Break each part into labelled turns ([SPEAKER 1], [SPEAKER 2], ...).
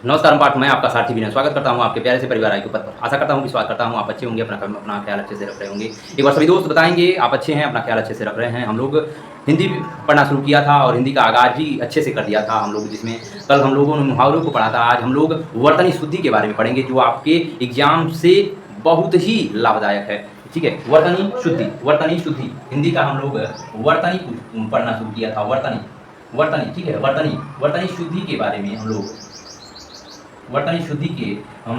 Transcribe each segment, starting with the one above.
[SPEAKER 1] नमस्कार पाठ, मैं आपका साथी विनय स्वागत करता हूं आपके प्यारे से परिवार के पद पर। आशा करता हूं, विश्वास करता हूं आप अच्छे होंगे, अपना ख्याल अच्छे से रख रहे होंगे। एक बार सभी दोस्त बताएंगे आप अच्छे हैं, अपना ख्याल अच्छे से रख रहे हैं। हम लोग हिंदी पढ़ना शुरू किया था और हिंदी का आगाज भी अच्छे से कर दिया था हम लोग, जिसमें कल हम लोगों ने मुहावरों को पढ़ा था। आज हम लोग वर्तनी शुद्धि के बारे में पढ़ेंगे, जो आपके एग्जाम से बहुत ही लाभदायक है। ठीक है, वर्तनी शुद्धि, वर्तनी शुद्धि हिंदी का हम लोग वर्तनी पढ़ना शुरू किया था। वर्तनी वर्तनी ठीक है, वर्तनी वर्तनी शुद्धि के बारे में हम लोग वर्तनी शुद्धि के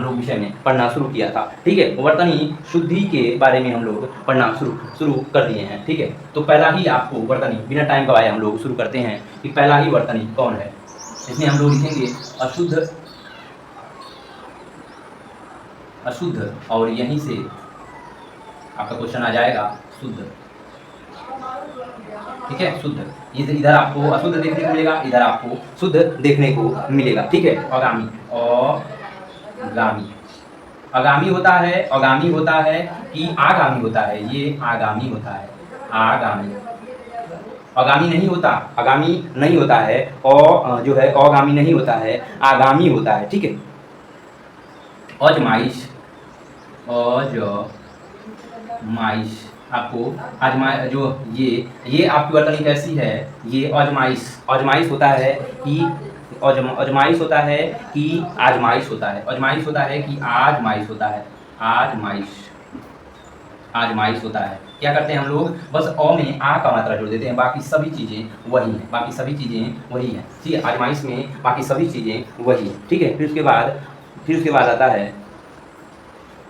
[SPEAKER 1] विषय में पढ़ना शुरू किया था। ठीक है, वर्तनी शुद्धि के बारे में हम लोग पढ़ना शुरू कर दिए हैं। ठीक है, तो पहला ही आपको वर्तनी बिना टाइम गवाए हम लोग शुरू करते हैं कि पहला ही वर्तनी कौन है। इसमें हम लोग लिखेंगे अशुद्ध, अशुद्ध, और यहीं से आपका क्वेश्चन आ जाएगा शुद्ध। ठीक है, शुद्ध, इधर आपको अशुद्ध देखने को मिलेगा, इधर आपको शुद्ध देखने को मिलेगा। ठीक है, आगामी, आगामी, आगामी होता है, आगामी होता है कि आगामी होता है, ये आगामी होता है, आगामी, आगामी नहीं होता, आगामी नहीं होता है, और जो है आगामी नहीं होता है, आगामी होता है। ठीक है, अजमाइश, अजमाइश, आपको जो ये आपकी वर्तनी कैसी है, ये अजमाइश, अजमाइश होता है कि अजमाइश होता है कि आजमाइश होता है, अजमाइश होता है कि आजमाइश होता है, आजमाइश, आजमाइश होता है। क्या करते हैं हम लोग, बस अ में आ का मात्रा जोड़ देते हैं, बाकी सभी चीज़ें वही हैं, बाकी सभी चीज़ें वही हैं। ठीक है, आजमाइश में बाकी सभी चीज़ें वही हैं। ठीक है, फिर उसके बाद आता है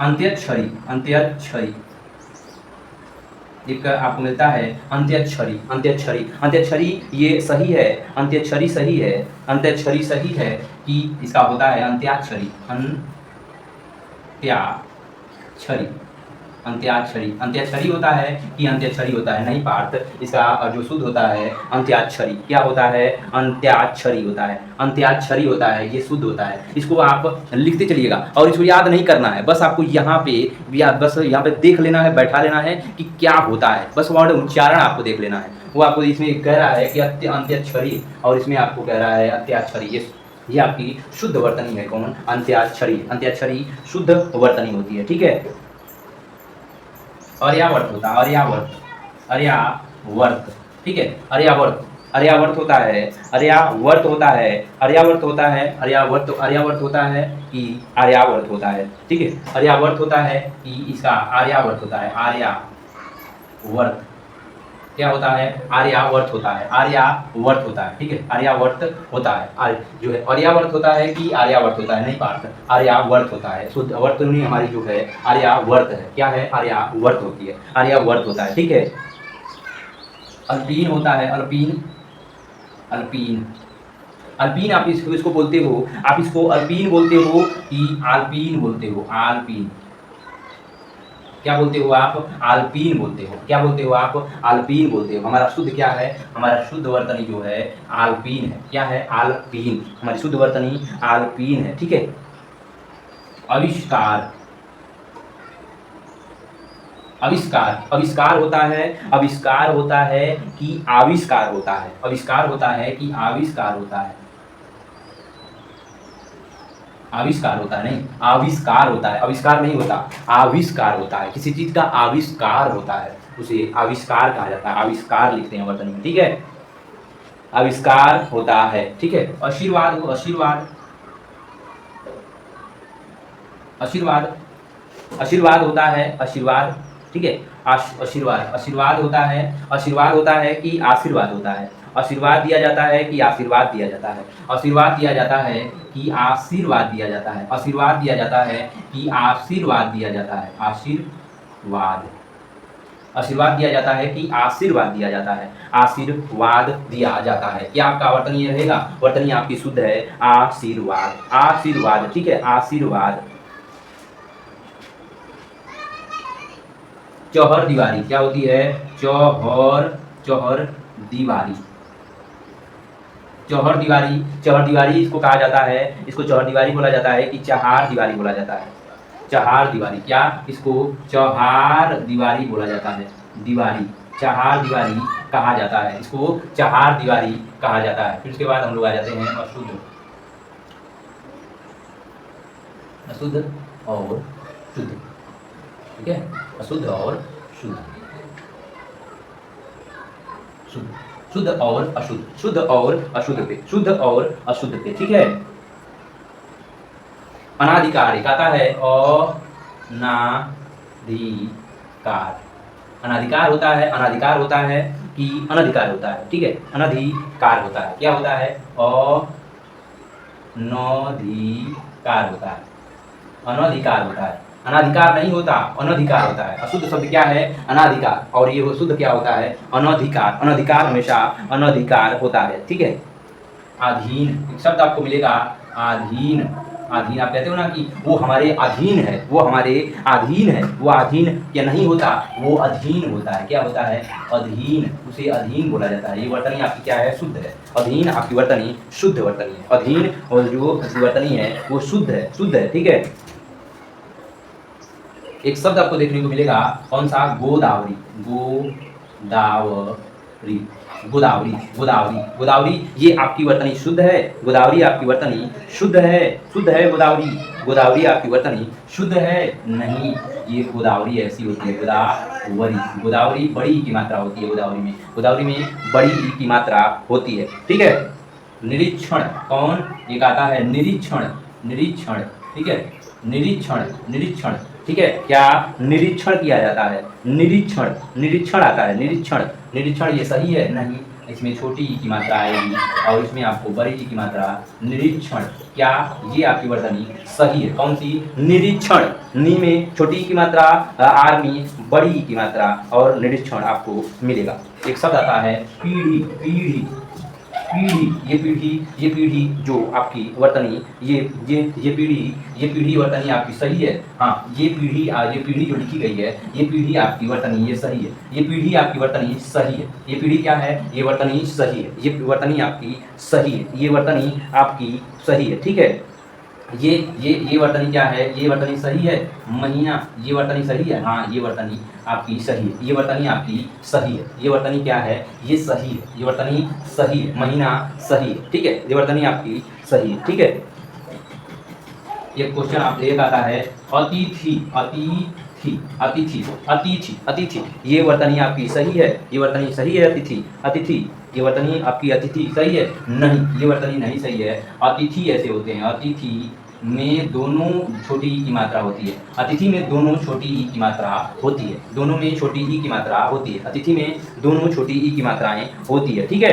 [SPEAKER 1] अंत्यक्षरी, अंत्यक्षरी, एक आपको मिलता है अंत्यक्षरी, अंत्यक्षरी, अंत्यक्षरी ये सही है, अंत्यक्षरी सही है, अंत्यक्षरी सही है कि इसका होता है अंत्याक्षरी, अंत्याक्षरी, अंत्याक्षरी, अंत्याक्षरी होता है कि अंत्याक्षरी होता है, नहीं पार्थ, इसका जो शुद्ध होता है अंत्याक्षरी। क्या होता है, अंत्याक्षरी होता है, अंत्याक्षरी होता है, ये शुद्ध होता है। इसको आप लिखते चलिएगा और इसको याद नहीं करना है, बस आपको यहाँ पे देख लेना है, बैठा लेना है कि क्या होता है, बस वर्ड उच्चारण आपको देख लेना है। वो आपको इसमें कह रहा है कि अंत्याक्षरी, और इसमें आपको कह रहा है अंत्याक्षरी। ये आपकी शुद्ध वर्तनी है। कौन, अंत्याक्षरी, अंत्याक्षरी शुद्ध वर्तनी होती है। ठीक है, अर्यावर्त होता है, अर्यावर्त, अर्यावर्त। ठीक है, अर्यावर्त, अर्यावर्त होता है, अर्यावर्त होता है, अर्यावर्त होता है, अर्यावर्त, अर्यावर्त होता है कि आर्यावर्त होता है। ठीक है, अर्यावर्त होता है कि इसका आर्यावर्त होता है, आर्यावर्त। क्या होता है, आर्यावर्त होता है, आर्यावर्त होता है। ठीक है, आर्यावर्त होता है, जो है आर्यावर्त होता है कि आर्यावर्त होता है, नहीं पार्थ, आर्यावर्त होता है। शुद्ध वर्तनी हमारी जो है आर्यावर्त है। क्या है, आर्यावर्त होती है, आर्यावर्त होता है। ठीक है, अल्पीन होता है, अल्पीन, अल्पीन, अल्पीन आप इसको बोलते हो, आप इसको अल्पीन बोलते हो कि आल्पीन बोलते हो, आल्पीन। क्या बोलते हो आप, आल्पीन बोलते हो। क्या बोलते हो आप, आल्पीन बोलते हो। हमारा शुद्ध क्या है, हमारा शुद्ध वर्तनी जो है आल्पीन है। क्या है, आल्पीन, हमारी शुद्ध वर्तनी आल्पीन है। ठीक है, आविष्कार, आविष्कार, आविष्कार होता है, आविष्कार होता है कि आविष्कार होता है, आविष्कार होता है कि आविष्कार होता है, आविष्कार होता है, नहीं आविष्कार होता है, आविष्कार नहीं होता, आविष्कार होता है। किसी चीज का आविष्कार होता है उसे आविष्कार कहा जाता है, आविष्कार लिखते हैं वर्तनी में। ठीक है, आविष्कार होता है। ठीक है, आशीर्वाद, आशीर्वाद, आशीर्वाद, आशीर्वाद होता है, आशीर्वाद। ठीक है, आशीर्वाद, आशीर्वाद होता है, आशीर्वाद होता है कि आशीर्वाद होता है, आशीर्वाद दिया जाता है कि आशीर्वाद दिया जाता है, आशीर्वाद दिया जाता है कि आशीर्वाद दिया जाता है, आशीर्वाद दिया जाता है कि आशीर्वाद दिया जाता है, आशीर्वाद, आशीर्वाद दिया जाता है कि आशीर्वाद दिया जाता है, आशीर्वाद दिया जाता है। क्या आपका वर्तनी ये रहेगा, वर्तनी आपकी शुद्ध है आशीर्वाद, आशीर्वाद। ठीक है, आशीर्वाद। चौहर दीवारी, क्या होती है, चौहर, चौहर दीवारी, चौहर दीवारी, चौहर दीवारी इसको कहा जाता है, इसको चौहर दीवारी बोला जाता है कि चहार दीवारी बोला जाता है, चहार दीवारी। क्या, इसको चौहार दीवारी बोला जाता है, दीवारी, चहार दीवारी कहा जाता है, इसको चहार दीवारी कहा जाता है। फिर उसके बाद हम लोग आ जाते हैं अशुद्ध, अशुद्ध और शुद्ध, ठीक है, अशुद्ध और शुद्ध, शुद्ध, शुद्ध और अशुद्ध, शुद्ध और अशुद्ध पे, शुद्ध और अशुद्ध पे, ठीक है। अनाधिकार एक आता है अनाधिकार, अनाधिकार होता है, अनाधिकार होता है कि अनधिकार होता है, ठीक है, अनधिकार होता है, क्या होता है, अनधिकार होता है, अनधिकार होता है, अनाधिकार नहीं होता, अनधिकार होता है। अशुद्ध शब्द क्या है, अनाधिकार, और ये शुद्ध क्या होता है, अनधिकार, अनधिकार हमेशा अनधिकार होता है, ठीक है। अधीन एक शब्द आपको मिलेगा, अधीन, अधीन आप कहते हो ना कि वो हमारे अधीन है, वो हमारे अधीन है, वो अधीन क्या नहीं होता, वो अधीन होता है, क्या होता है, अधीन, उसे अधीन बोला जाता है। ये वर्तनी आपकी क्या है, शुद्ध है, अधीन आपकी वर्तनी शुद्ध वर्तनी है, अधीन और जो वर्तनी है वो शुद्ध है, शुद्ध है, ठीक है। एक शब्द आपको देखने को मिलेगा, कौन सा, गोदावरी, गोदावरी, गोदावरी, गोदावरी, गोदावरी, ये आपकी वर्तनी शुद्ध है, गोदावरी आपकी वर्तनी शुद्ध है, शुद्ध है गोदावरी, गोदावरी आपकी वर्तनी शुद्ध है, नहीं, ये गोदावरी ऐसी होती है, गोदावरी, गोदावरी बड़ी की मात्रा होती है, गोदावरी में, गोदावरी में बड़ी की मात्रा होती है, ठीक है। निरीक्षण, कौन, एक आता है निरीक्षण, निरीक्षण, ठीक है, निरीक्षण, निरीक्षण, ठीक है, क्या निरीक्षण किया जाता है, निरीक्षण, निरीक्षण आता है, निरीक्षण, निरीक्षण ये सही है, नहीं, इसमें छोटी ई की मात्रा आएगी और इसमें आपको बड़ी ई की मात्रा, निरीक्षण, क्या ये आपकी वर्तनी सही है, कौन सी, निरीक्षण, नी में छोटी ई की मात्रा, आर में बड़ी ई की मात्रा, और निरीक्षण आपको मिलेगा। एक शब्द आता है पीढ़ी, पीढ़ी, पीढ़ी, ये पीढ़ी, ये पीढ़ी जो आपकी वर्तनी, ये पीढ़ी वर्तनी आपकी सही है, हाँ, ये पीढ़ी जो लिखी गई है, ये पीढ़ी आपकी वर्तनी ये सही है, ये पीढ़ी आपकी वर्तनी सही है, ये पीढ़ी क्या है, ये वर्तनी सही है, ये वर्तनी आपकी सही है, ये वर्तनी आपकी सही है, ठीक है। ये वर्तनी क्या है, ये वर्तनी सही है, महीना, ये वर्तनी सही है, हाँ, ये वर्तनी आपकी सही है, ये वर्तनी आपकी सही है, ये वर्तनी क्या है, ये सही है, ये वर्तनी सही है, महीना सही है, ठीक है, ये वर्तनी आपकी सही है, ठीक है। ये क्वेश्चन आप एक आता है अतिथि, अतिथि, अतिथि, अतिथि, अतिथि, ये वर्तनी आपकी सही है, ये वर्तनी सही है, अतिथि, अतिथि, ये वर्तनी आपकी अतिथि सही है, नहीं, ये वर्तनी नहीं सही है, अतिथि ऐसे होते हैं, अतिथि में दोनों छोटी ई की मात्रा होती है, अतिथि में दोनों छोटी ई की मात्रा होती है, दोनों में छोटी ई की मात्रा होती है, अतिथि में दोनों छोटी ई की मात्राएं होती है, ठीक है।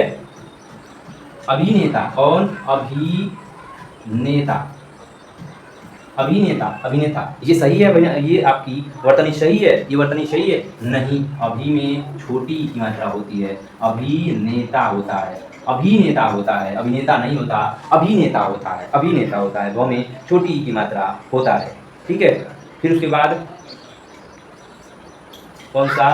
[SPEAKER 1] अभिनेता, कौन, अभिनेता, अभिनेता, अभिनेता, ये सही है, ये आपकी वर्तनी सही है, ये वर्तनी सही है, नहीं, अभी में छोटी ई की मात्रा होती है, अभिनेता होता है, अभिनेता होता है, अभिनेता नहीं होता, अभिनेता होता है, अभिनेता होता है, वो में छोटी ई की मात्रा होता है, ठीक है। फिर उसके बाद कौन सा,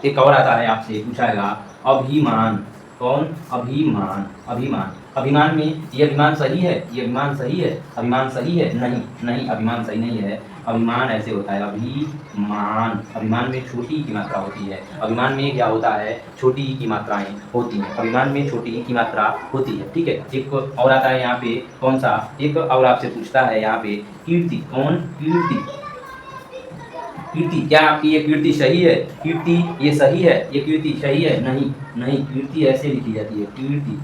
[SPEAKER 1] एक और आता है, आपसे पूछाएगा अभिमान, कौन, अभिमान, अभिमान, अभिमान में ये अभिमान सही है, ये अभिमान सही है, अभिमान सही है, नहीं, नहीं, अभिमान सही नहीं है, अभिमान ऐसे होता है, अभिमान, अभिमान में छोटी की मात्रा होती है, अभिमान में क्या होता है, छोटी की मात्राएं होती हैं, अभिमान में छोटी की मात्रा होती है, ठीक है। एक और आता है यहाँ पे, कौन सा, एक और आपसे पूछता है यहाँ पे कीर्ति, कौन, कीर्ति, कीर्ति, क्या आपकी ये कीर्ति सही है, कीर्ति ये सही है, ये कीर्ति सही है, नहीं, नहीं, कीर्ति ऐसे लिखी जाती है, कीर्ति,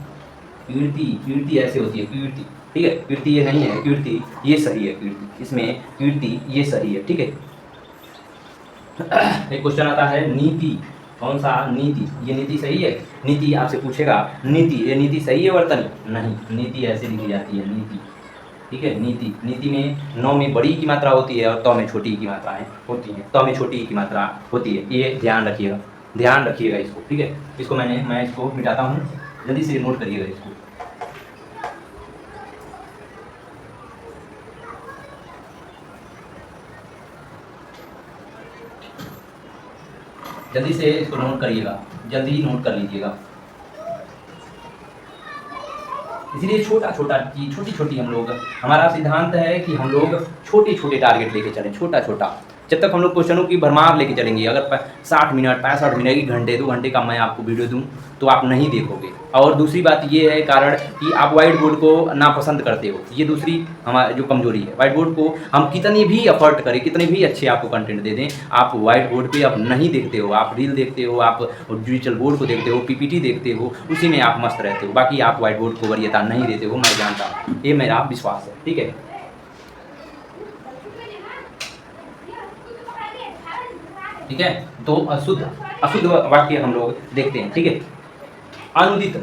[SPEAKER 1] कीर्ति, कीर्ति ऐसे होती है, कीर्ति, ठीक है, कीर्ति ये नहीं है, कीर्ति ये सही है, कीर्ति, इसमें कीर्ति ये सही है, ठीक है। एक क्वेश्चन आता है नीति, कौन सा, नीति, ये नीति सही है, नीति आपसे पूछेगा, नीति, ये नीति सही है वर्तनी, नहीं, नीति ऐसे लिखी जाती है, नीति, ठीक है, नीति, नीति में नौ में बड़ी की मात्रा होती है और तौ में छोटी की मात्राएं होती हैं, तौ में छोटी की मात्रा होती है, ये ध्यान रखिएगा, ध्यान रखिएगा इसको, ठीक है। इसको मैं इसको मिटाता हूँ, जल्दी से नोट करिएगा इसको। जल्दी से इसको नोट करिएगा, जल्दी नोट कर लीजिएगा। इसलिए छोटा छोटा छोटी छोटी हम लोग, हमारा सिद्धांत है कि हम लोग छोटे छोटे टारगेट लेके चलें, छोटा छोटा, जब तक हम लोग क्वेश्चनों की भरमार लेके चलेंगे, अगर 60 मिनट 65 मिनट 1 घंटे 2 घंटे का मैं आपको वीडियो दूं तो आप नहीं देखोगे। और दूसरी बात ये है कारण कि आप व्हाइट बोर्ड को नापसंद करते हो, ये दूसरी हमारी जो कमजोरी है। व्हाइट बोर्ड को हम कितनी भी एफर्ट करें, कितने भी अच्छे आपको कंटेंट दे दें, आप व्हाइट बोर्ड पे आप नहीं देखते हो, आप रील देखते हो, आप डिजिटल बोर्ड को देखते हो, पीपीटी देखते हो, उसी में आप मस्त रहते हो, बाकी आप व्हाइट बोर्ड को वरीयता नहीं देते हो, मैं जानता हूँ, ये मेरा विश्वास है। ठीक है, ठीक है। तो अशुद्ध वाक्य हम लोग देखते हैं। ठीक है, अनुदित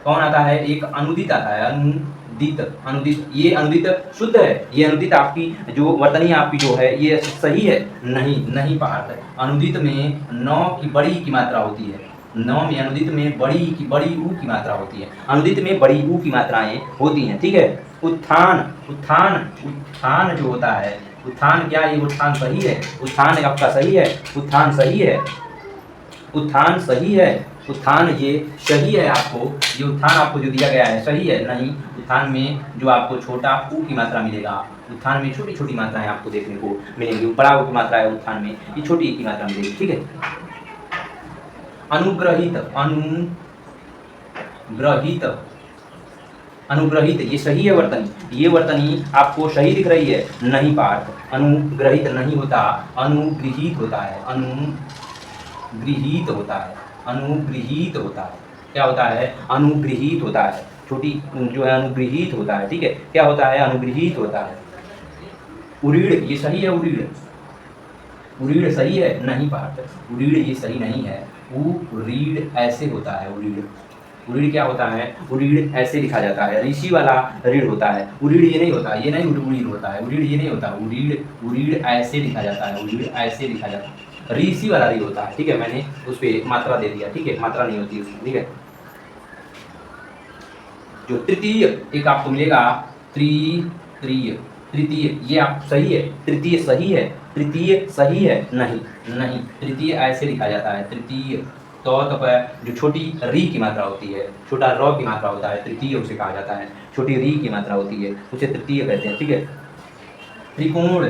[SPEAKER 1] कौन आता है? एक अनुदित आता है, अनुदित। ये अनुदित शुद्ध है, ये अनुदित आपकी जो वर्तनी आपकी जो है ये सही है? नहीं पार्थ। अनुदित में नौ की बड़ी की मात्रा होती है, नौ में अनुदित में बड़ी ऊ की मात्रा होती है, अनुदित में बड़ी ऊ की मात्राएं होती हैं। ठीक है, उत्थान जो होता है, उत्थान क्या ये उत्थान सही है? उत्थान आपका सही है? उत्थान सही है? उत्थान सही है? उत्थान ये सही है आपको, ये उत्थान आपको जो दिया गया है सही है? नहीं, उत्थान में जो आपको छोटा ऊ की मात्रा मिलेगा, उत्थान में छोटी छोटी मात्राएं आपको देखने को मिलेंगी, बड़ा ऊ की मात्रा है उत्थान में, ये छोटी ई की मात्रा मिलेगी। ठीक है, अनुग्रहित ये सही है वर्तनी, ये वर्तनी आपको सही दिख रही है? नहीं पार्थ, अनुग्रहित नहीं होता, अनुगृहीत होता है, अनुगृहीत होता है, अनुगृहीत होता है। क्या होता है? अनुगृहीत होता है, छोटी जो है अनुगृहीत होता है। ठीक है, क्या होता है? अनुगृहीत होता है। उरीड़ ये सही है? उरीड़ सही है? नहीं पार्थ, उरीड़ ये सही नहीं है, उरीड़ ऐसे होता है, उरीड़ क्या होता है? उरीड़ ऐसे लिखा जाता है, ऋषि वाला रीढ़ होता है, उरीड़ ये नहीं होता, ये नहीं उरीड़ होता है, उरीड़ ये नहीं होता, उरीड़ ऐसे लिखा जाता है, उरीड़ ऐसे लिखा जाता है, ऋषि वाला रीढ़ होता है। ठीक है, मैंने उस पर मात्रा दे दिया। ठीक है, मात्रा नहीं होती उसमें। ठीक है, जो तृतीय एक आपको मिलेगा, तृतीय ये आप सही है? तृतीय सही है? तृतीय सही है? नहीं, तृतीय ऐसे लिखा जाता है, तृतीय तो जो छोटी री की मात्रा होती है, छोटा र की मात्रा होता है, तृतीय उसे कहा जाता है, छोटी री की मात्रा होती है उसे तृतीय कहते हैं। ठीक है, त्रिकोण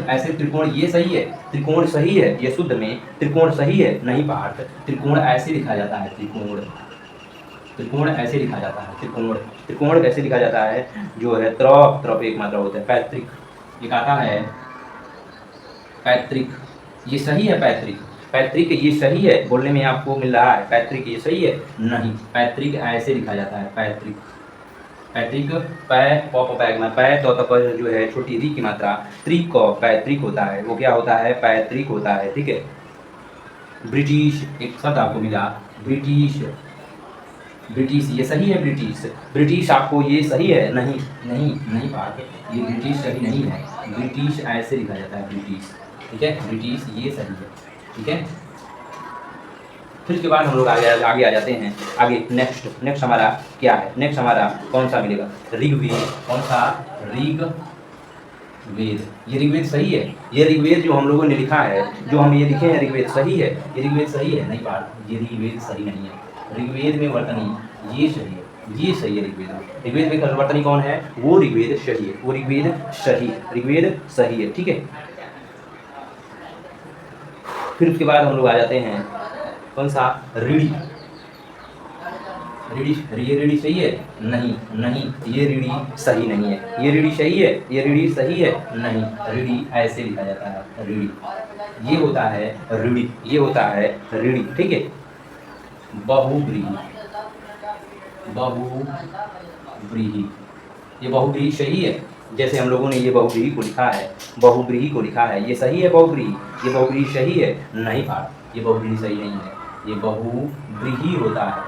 [SPEAKER 1] ऐसे त्रिकोण ये सही है? त्रिकोण सही है? ये शुद्ध में त्रिकोण सही है? नहीं पार्थ, त्रिकोण ऐसे लिखा जाता है, त्रिकोण ऐसे लिखा जाता है, त्रिकोण कैसे लिखा जाता है? जो है तरफ एक मात्रा होता है, पैतृक एक आता है, पैतृक ये सही है? पैतृक ये सही है? बोलने में आपको मिल रहा है पैतृक ये सही है? नहीं, पैतृक ऐसे लिखा जाता है, पैतृक पै तो जो है छोटी री की मात्रा त्रिक पैतृक होता है, वो क्या होता है? पैतृक होता है। ठीक है, ब्रिटिश एक शब्द आपको मिला, ब्रिटिश ये सही है? ब्रिटिश आपको ये सही है? नहीं बात, ये ब्रिटिश सही नहीं है, ब्रिटिश ऐसे लिखा जाता है, ब्रिटिश। ठीक है, ब्रिटिश ये सही है। ठीक है, फिर उसके बाद हम लोग आगे आ जाते हैं। आगे नेक्स्ट हमारा क्या है? नेक्स्ट हमारा कौन सा मिलेगा? ऋग्वेद। कौन सा? ऋग्वेद। ये ऋग्वेद सही है? ये ऋग्वेद जो हम लोगों ने लिखा है, जो हम ये लिखे हैं ऋग्वेद सही है? ये ऋग्वेद सही है? नहीं बात, ये ऋग्वेद सही नहीं है, ऋग्वेद में वर्तनी ये सही है, ये सही है ऋग्वेद में वर्तनी कौन है? वो ऋग्वेद सही है, वो ऋग्वेद सही है। ठीक है, फिर उसके बाद हम लोग आ जाते हैं कौन सा? ऋणी। ये ऋणी सही है? नहीं, ये ऋणी सही नहीं है, ये ऋणी सही है? ये ऋणी सही है? नहीं, ऋणी ऐसे लिखा जाता है, ऋणी ये होता है, ऋणी ये होता है, ऋणी। ठीक है, बहुव्रीहि, ये बहुव्रीहि सही है? जैसे हम लोगों ने ये बहुव्रीहि को लिखा है, ये सही है? बहुव्रीहि ये बहुव्रीहि सही है? नहीं बात, ये बहुव्रीहि सही नहीं है, ये बहुव्रीहि होता है,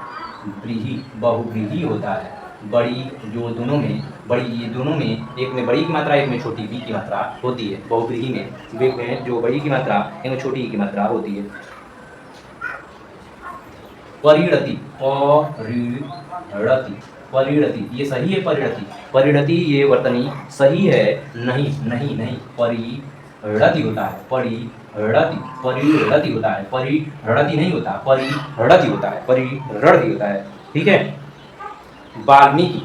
[SPEAKER 1] बहुव्रीहि होता है, बड़ी जो दोनों में बड़ी, ये दोनों में एक में बड़ी की मात्रा एक में छोटी बी की मात्रा होती है, बहुव्रीहि में जो बड़ी की मात्रा एक में छोटी की मात्रा होती है। परिणति ये सही है? परिणति ये वर्तनी सही है? नहीं, परिणति होता है, परिणति होता है, परिणति नहीं होता, परिणति होता है। ठीक है, वाल्मीकि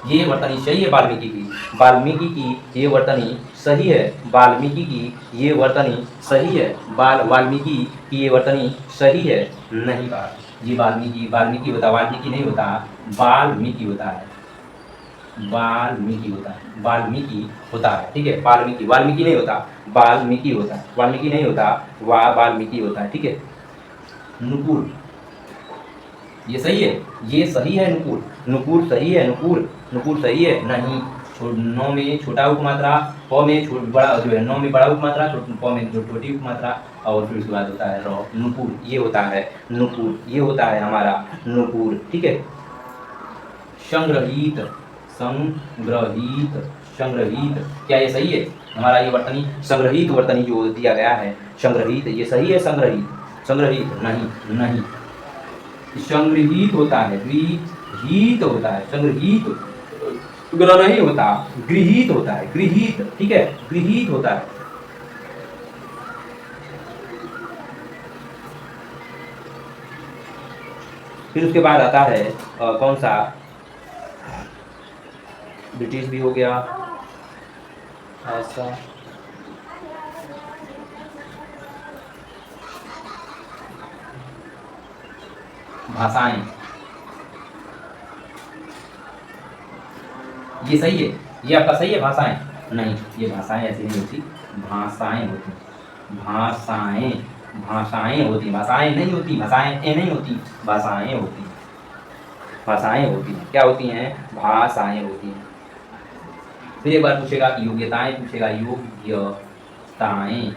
[SPEAKER 1] ये वर्तनी सही है वाल्मीकि की, वाल्मीकि की ये वर्तनी सही है, वाल्मीकि की ये वर्तनी सही है, वाल्मीकि की ये वर्तनी सही है, नहीं कहा। ये वाल्मीकि वाल्मीकि होता, वाल्मीकि नहीं होता, वाल्मीकि होता है, वाल्मीकि होता है, वाल्मीकि होता है, ठीक है। वाल्मीकि वाल्मीकि नहीं होता, वाल्मीकि होता है, वाल्मीकि नहीं होता, वाल्मीकि होता है, ठीक है। नुपुर, ये सही है, ये सही है, नुपुर, नुपुर सही है, नुपुर, नुपुर सही है, नहीं। नौ में छोटा उपमात्रा, प में बड़ा जो है, नौ में बड़ा उपमात्रा, प में जो छोटी उपमात्रा, और फिर उसके बाद होता है र, नुपुर, ये होता है नुपुर, ये होता है हमारा नुपुर, ठीक है। संग्रहित, संग्रहित, संग्रहित, क्या ये सही है? हमारा ये वर्तनी संग्रहित वर्तनी जो दिया गया है, संग्रहित, ये सही है, संग्रहित, संग्रहित नहीं, नहीं। संग्रहित होता है, गृहीत होता है, संग्रहित ग्रह नहीं होता, गृहीत होता है, गृहीत, ठीक है, गृहीत होता है। फिर उसके बाद आता है कौन सा, ब्रिटिश भी हो गया ऐसा, भाषाएं, ये सही है, ये आपका सही है, भाषाएं नहीं, ये भाषाएं ऐसी नहीं होती, भाषाएं होती, भाषाएं, भाषाएं होती, भाषाएं नहीं होती, भाषाएं ए नहीं होती, भाषाएं होती, भाषाएं होती हैं, क्या होती हैं? भाषाएं होती हैं। फिर एक बार पूछेगा कि योग्यताएं, पूछेगा योग्यताएं,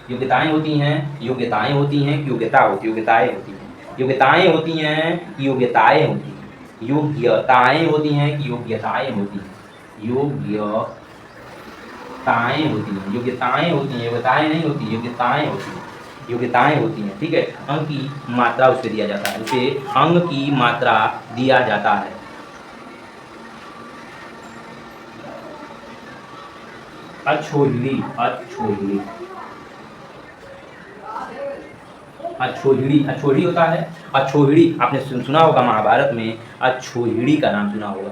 [SPEAKER 1] योग्यताएं होती हैं, योग्यताएं होती हैं कि योग्यता होती है, योग्यताएं होती हैं, योग्यताएं होती हैं कि योग्यताएं होती हैं, योग्यताएं होती हैं कि योग्यताएं होती हैं, योग्यताएं होती हैं, योग्यताएं होती हैं, योग्यताएं नहीं होती, योग्यताएं होती हैं, योग्यताएं होती हैं, ठीक है। अंक की मात्रा उसे दिया जाता है, उसे अंक की मात्रा दिया जाता है। अछोहिड़ी, अछोहिड़ी, अछोहिड़ी, अछोहिड़ी होता है, अछोहिड़ी आपने सुना होगा महाभारत में, अछोहिड़ी का नाम सुना होगा।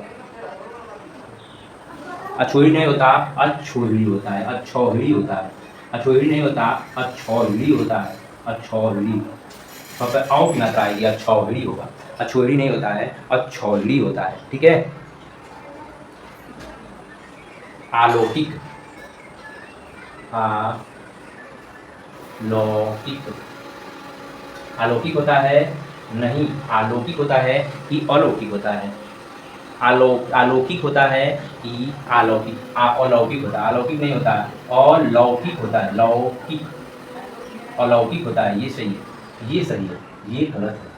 [SPEAKER 1] अछोहिड़ी नहीं होता, अछोहिड़ी होता है, अछोहिड़ी होता है, अछोहिड़ी नहीं होता, अछोहिड़ी होता है, अछोहिड़ी, सबसे औ की मात्रा आएगी, अछोहिड़ी होगा, अछोहिड़ी नहीं होता है, अछोहिड़ी होता है, ठीक है। अलौकिक, अलौकिक, अलौकिक होता है, नहीं, अलौकिक होता है कि अलौकिक होता है, अलौकिक होता है कि अलौकिक, अलौकिक होता है, अलौकिक नहीं होता, अलौकिक होता है, लौकिक, अलौकिक होता है, ये सही है, ये सही है, ये गलत है,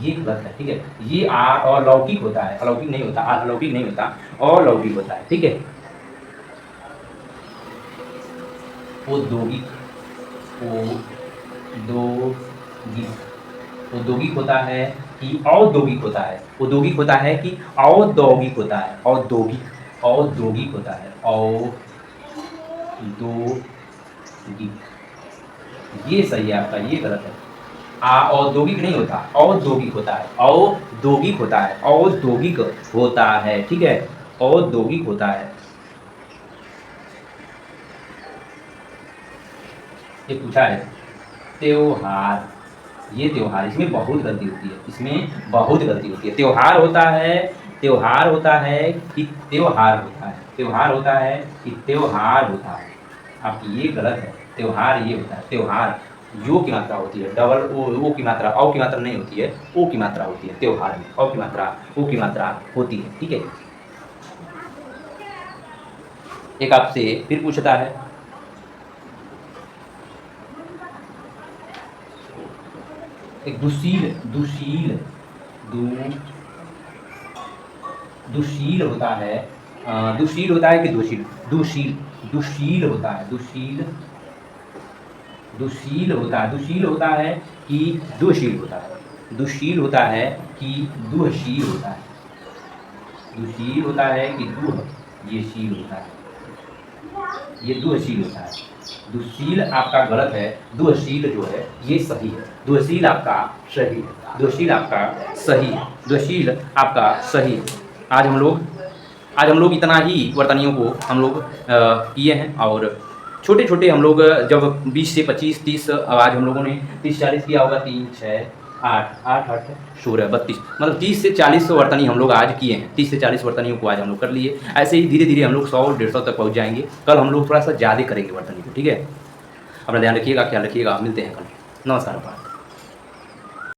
[SPEAKER 1] ये गलत है, ठीक है। ये अलौकिक होता है, अलौकिक नहीं होता, अलौकिक नहीं होता, अलौकिक होता है, ठीक है। औद्योगिक, औद्योगिक, औद्योगिक होता है कि औद्योगिक होता है, औद्योगिक होता है कि औद्योगिक होता है, औद्योगिक, औद्योगिक होता है, औद्योगिक, ये सही है आपका, ये गलत है, औद्योगिक नहीं होता, औद्योगिक होता है, औद्योगिक होता है, औद्योगिक होता है, ठीक है, औद्योगिक होता है। ये पूछा है त्योहार, ये त्योहार, इसमें बहुत गलती होती है, इसमें बहुत गलती होती है। त्योहार होता है, त्योहार होता है कि त्योहार होता है, त्योहार होता है कि त्योहार होता है, आपकी ये गलत है, त्योहार ये होता है, त्योहार यो की मात्रा होती है, डबल ओ की मात्रा, औ की मात्रा नहीं होती है, ओ की मात्रा होती है, त्योहार में औ की मात्रा, ओ की मात्रा होती है, ठीक है। एक आपसे फिर पूछता है, एक दुशील, दुशील, दुशील होता है, दुशील होता है कि दुशील, दुशील, दुशील होता है, दुशील, दुशील होता है, दुशील होता है कि दुशील होता है, दुशील होता है कि दुहशील होता है, दुशील होता है कि दुह, ये शील होता है, ये दुहशील होता है, दुशील आपका गलत है, दुहशील जो है ये सही है, दुहशील आपका सही है, दुहशील आपका सही है, दुहशील आपका सही है। आज हम लोग आज हम लोग इतना ही वर्तनियों को हम लोग किए हैं, और छोटे छोटे हम लोग जब 20 से 25 30, अब आज हम लोगों ने 30-40 किया होगा, 3 6 8 8 8 16 32, मतलब 30 से 40 वर्तनी हम लोग आज किए हैं। 30 से 40 वर्तनियों को आज हम लोग कर लिए। ऐसे ही धीरे धीरे हम लोग 100-150 तक पहुँच जाएंगे। कल हम लोग थोड़ा सा ज़्यादा करेंगे वर्तनी को, ठीक है। अपना ध्यान रखिएगा, ख्याल रखिएगा, मिलते हैं कल। नमस्कार।